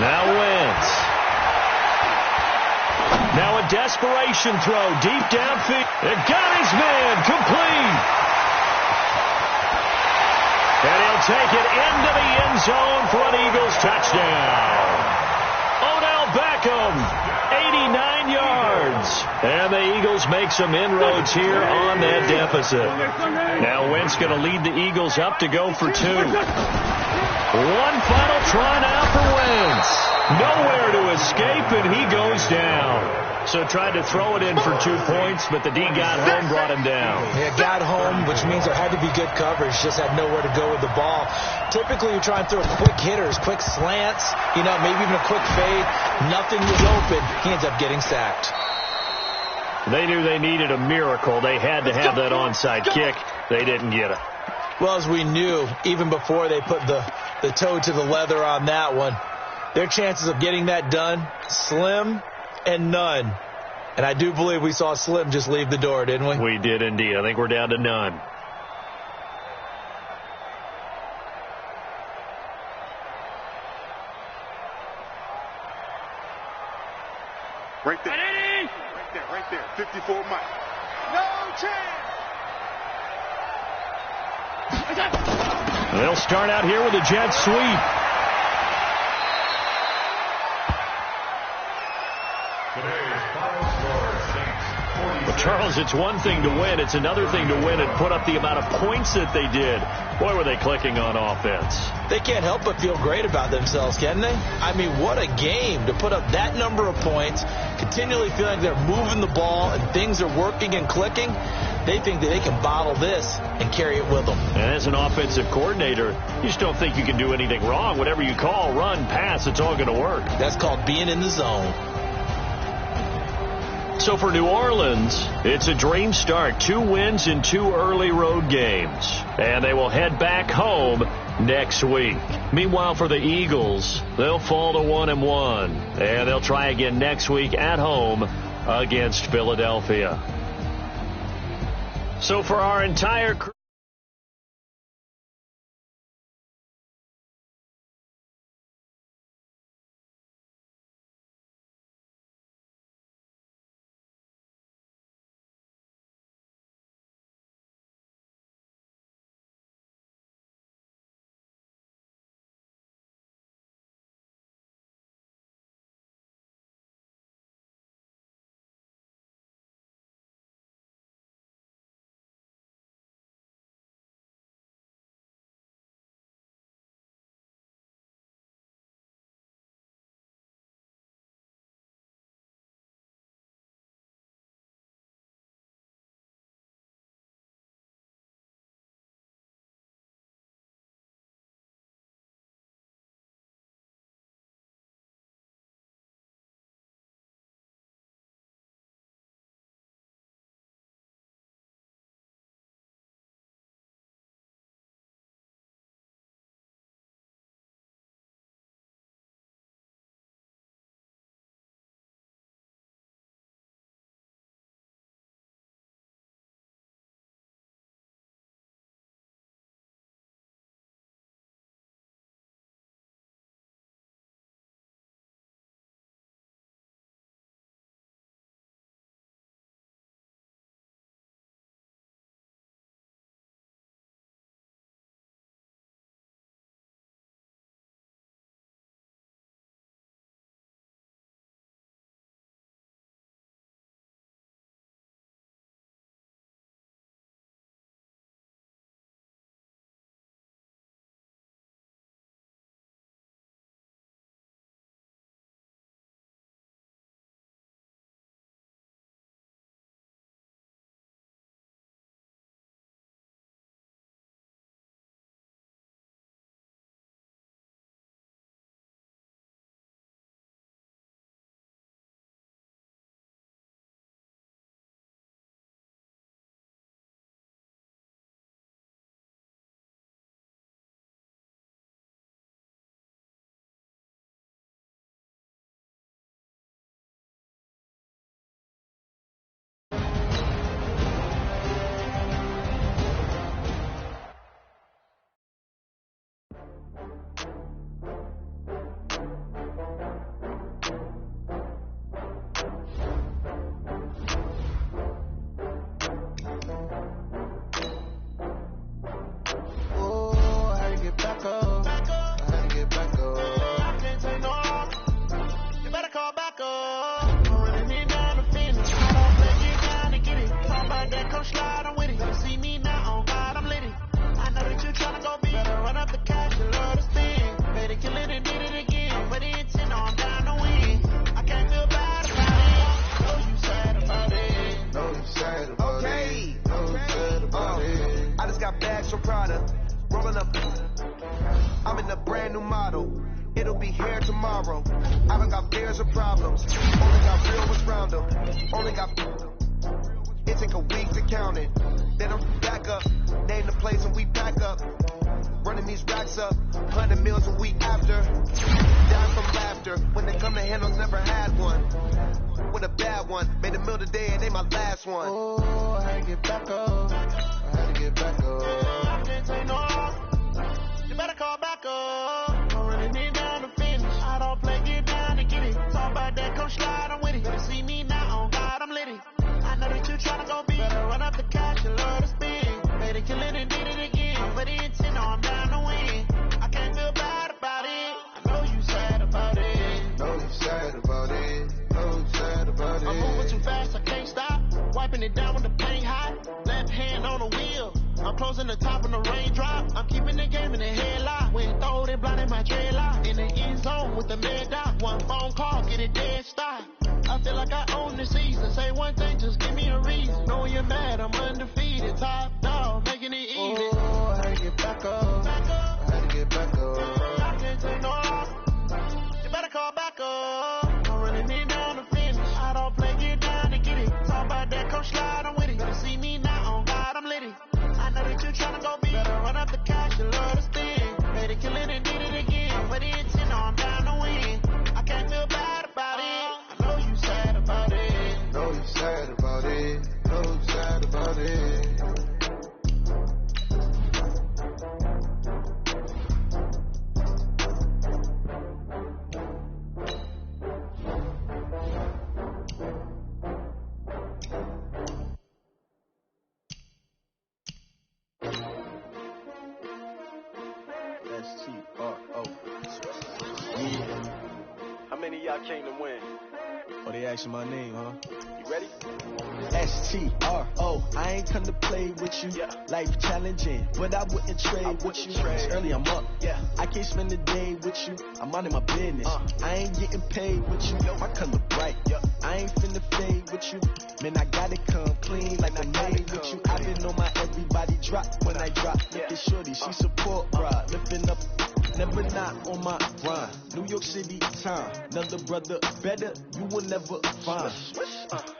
Now Wentz. Now a desperation throw deep downfield. It got his man complete. And he'll take it into the end zone for an Eagles touchdown. Odell Beckham, 89 yards. And the Eagles make some inroads here on that deficit. Now Wentz going to lead the Eagles up to go for 2. One final try now for Wentz. Nowhere to escape, and he goes down. So tried to throw it in for 2 points, but the D got home, brought him down. Yeah, got home, which means there had to be good coverage. Just had nowhere to go with the ball. Typically, you try and throw quick hitters, quick slants, maybe even a quick fade. Nothing was open. He ends up getting sacked. They knew they needed a miracle. They had to have that onside kick. They didn't get it. Well, as we knew, even before they put the toe to the leather on that one, their chances of getting that done, slim and none. And I do believe we saw Slim just leave the door, didn't we? We did indeed. I think we're down to none. Right there. Right there. 54 Mike. No chance. They'll start out here with a jet sweep. Well, Charles, it's one thing to win. It's another thing to win and put up the amount of points that they did. Boy, were they clicking on offense. They can't help but feel great about themselves, can they? I mean, what a game to put up that number of points, continually feeling they're moving the ball and things are working and clicking. They think that they can bottle this and carry it with them. And as an offensive coordinator, you just don't think you can do anything wrong. Whatever you call, run, pass, it's all going to work. That's called being in the zone. So for New Orleans, it's a dream start. 2 wins in 2 early road games. And they will head back home next week. Meanwhile, for the Eagles, they'll fall to 1-1. And they'll try again next week at home against Philadelphia. So for our entire crew, got bags from Prada. Rolling up. I'm in a brand new model. It'll be here tomorrow. I don't got fears or problems. Only got real ones round them. Only got. It take a week to count it. Then I'm back up. Name the place and we back up. Running these racks up. 100 meals a week after. Down from laughter. When they come to handles, never had one. With a bad one. Made a meal today and they my last one. Oh, I had to get back up. I had to get back up. I can't take no off. You better call back up. I'm running it down to finish. I don't play, get down to get it. Talk about that, come slide, I'm with it. Better see me now, on God, I'm litty. I know that you tryna go big. Better run up the cash and love to spin. Made it, kill it, and did it again. But the intent, no, I'm down to win. I can't feel bad about it. I know you sad about it. Know you sad about it. Know you sad about it. I'm moving too fast, I can't stop. Wiping it down with the paint hot. Left hand on the wheel. I'm closing the top of the raindrop. I'm keeping the game in the headlock. When throw it, blinding my dreadlock. In the end zone with the mad dot. One phone call, get it dead stop. I feel like I own the season. Say one thing, just give me a reason. Knowing you're mad, I'm undefeated. Top dog, making it easy. Oh, I had to get back up. Back up. I had to get back up. I can't take no off. You better call back up. I'm running it down to finish. I don't play, get down to get it. Talk about that, come slide, I'm with it. Better see me now, on God, I'm litty. I know that you tryna go big. Better run up the cash and love to spin. Made it, kill it, and did it again. But the intent, no, I'm down to win. I can't feel bad about it. I know you sad about it. Know you sad about it. Know you sad about it. S-T-R-O. Yeah. How many of y'all came to win? Oh, they asking my name, huh? You ready? S-T-R-O. I ain't come to play with you. Yeah. Life challenging, but I wouldn't trade with you. It's early, I'm up. Yeah. I can't spend the day with you. I'm minding my business. I ain't getting paid with you. My color bright. Yeah. I ain't finna fade with you. Man, I gotta come clean like I made with you. I been on my everybody drop when I drop. Look at shorty, she support, bruh. Lifting up. Never not on my grind. New York City time. Another brother better, you will never find.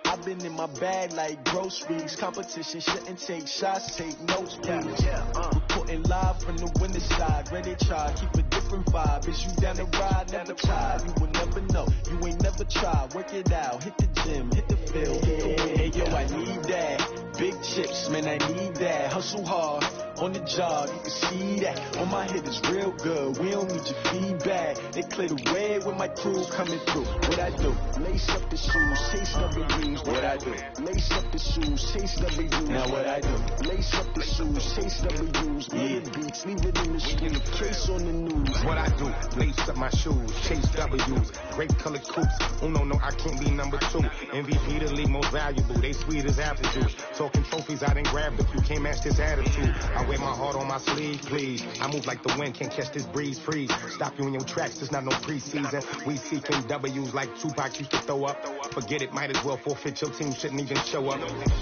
I've been in my bag like groceries. Competition shouldn't take shots, take notes, please. Reporting live from the winning side. Ready to try, keep a different vibe. Is you down the ride? Never try. You will never know. You ain't never tried. Work it out. Hit the gym, hit the field. Hey, yo, I need that. Big chips, man, I need that. Hustle hard. On the job, you can see that. On my head is real good. We don't need your feedback. They clear the way with my crew coming through. What I do? Lace up the shoes, chase W's. What I do? Lace up the shoes, chase W's. Now what I do? Lace up the shoes, chase W's. Yeah, beats, leave it in the street. Case on the news. What I do? Lace up my shoes, chase W's. Great colored coops. Oh no, I can't be number 2. MVP the league most valuable. They sweet as apple juice. Talking trophies, I didn't grab the few. Can't match this attitude. I wear my heart on my sleeve, please. I move like the wind, can't catch this breeze, freeze. Stop you in your tracks, there's not no preseason. We seeking W's like Tupac used to throw up. Forget it, might as well forfeit. Your team shouldn't even show up.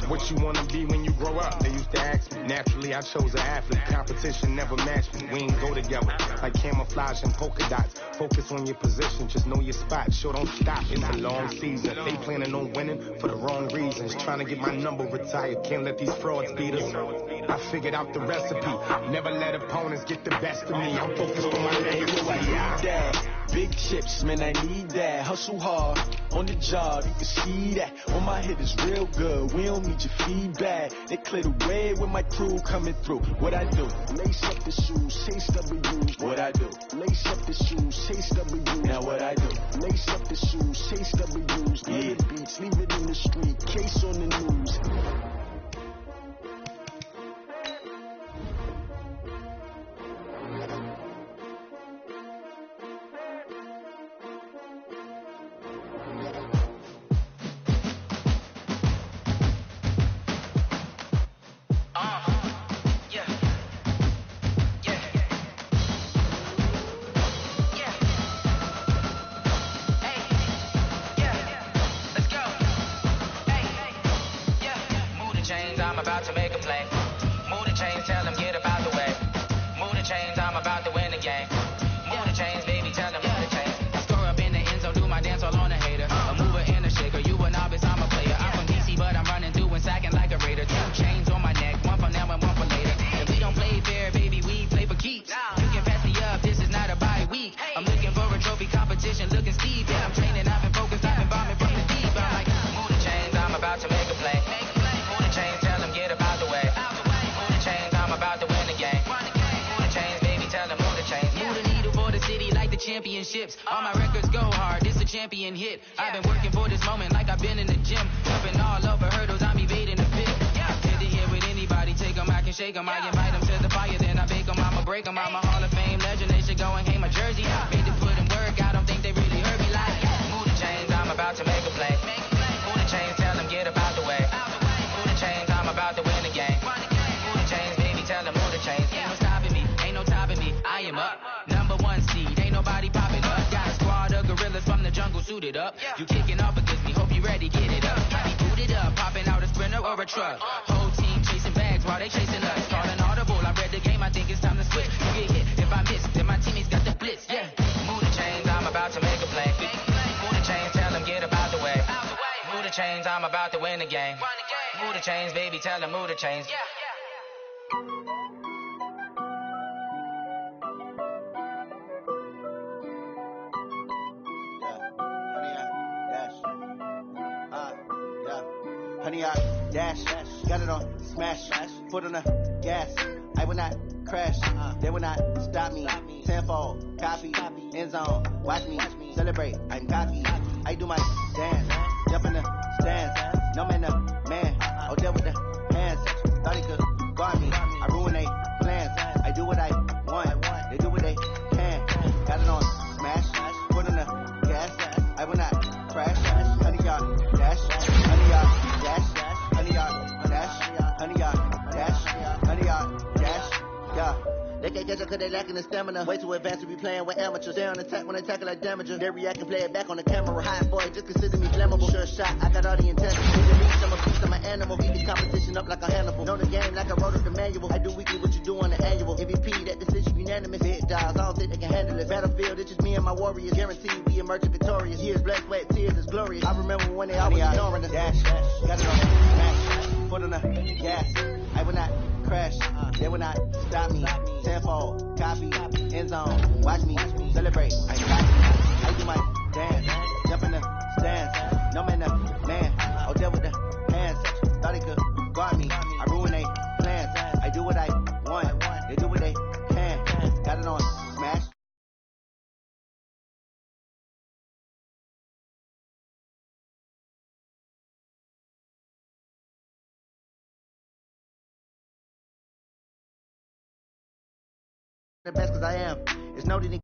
What you wanna be when you grow up? They used to ask me. Naturally, I chose an athlete. Competition never matched me. We ain't go together like camouflage and polka dots. Focus on your position, just know your spot. Sure, don't stop. It's a long season. They planning on winning for the wrong reasons. Trying to get my number retired. Can't let these frauds beat us. I figured out the recipe. Never let opponents get the best of me. I'm focused on my legacy. Big chips, man, I need that. Hustle hard on the job, you can see that. On my head is real good. We don't need your feedback. They clear the way with my crew coming through. What I do? Lace up the shoes, chase W's. What I do? Lace up the shoes, chase W's. Now what I do? Lace up the shoes, chase W's. Yeah, beats, leave it in the street. Case on the news. championships. All my records go hard, it's a champion hit. I've been working for this moment like I've been in the gym. Jumping all over hurdles, I'm evading the pit. Hit the hit with anybody, take them, I can shake them. I invite them to the fire, then I bake them, I'ma break them. I'm a Hall of Fame legend, they should go and hang my jersey. Made to put in work, I don't think they really heard me like. Move the chains, I'm about to make a play. Move the chains, tell them get up out the way. Move the chains, I'm about to win the game. Move the chains, baby, tell them move the chains. Ain't no stopping me, ain't no topping me. I am up, number one seed, ain't nobody popping up. Got a squad of gorillas from the jungle suited up. You kicking off against me, hope you ready, get it up. I be booted up, popping out a Sprinter or a truck. Whole team chasing bags while they chasing us. Calling audible, I read the game, I think it's time to switch. You get hit, if I miss, then my teammates got the blitz, yeah. Move the chains, I'm about to make a play. Move the chains, tell them get up out the way. Move the chains, I'm about to win the game. Move the chains, baby, tell them move the chains. Honey, I dash, got it on smash, foot on the gas. I will not crash, they will not stop me. Tenfold, copy, end zone, watch me celebrate. I'm cocky, I do my dance, jump in the stands. No man, the man, out there with the hands. Thought he could guard me, I ruin they plans. I do what I want, they do what they can. Got it on smash, foot on the gas. I will not crash, honey, y'all dash, honey, y'all dash, honey, y'all dash, honey, y'all dash, honey, y'all dash, yeah. They can't catch up cause they lacking the stamina. Way too advanced to be playing with amateurs. Stay on attack when they tackle like damager. They react and play it back on the camera. High boy, just consider me flammable. Sure shot, I got all the intentions. Need to reach, I'm a beast, I'm an animal. Beat this competition up like a Hannibal. Know the game like I wrote up the manual. I do weekly what you do on the annual. MVP, that decision unanimous. Big dials, I don't think they can handle it. Battlefield, it's just me and my warriors. Guaranteed we emerge victorious. Years, blood, sweat, tears, is glorious. I remember when they always ignoring the dash. Got it on smash, foot on the gas. I will not crash, they will not stop me. Tenfold, copy, end zone, watch me celebrate. I'm cocky, I do my dance, jump in the stands. No man, the man, out there with the hands. Thought he could guard me, I ruin they plans. I do what I want, they do what they can. Got it on smash. The best cause I am. It's noted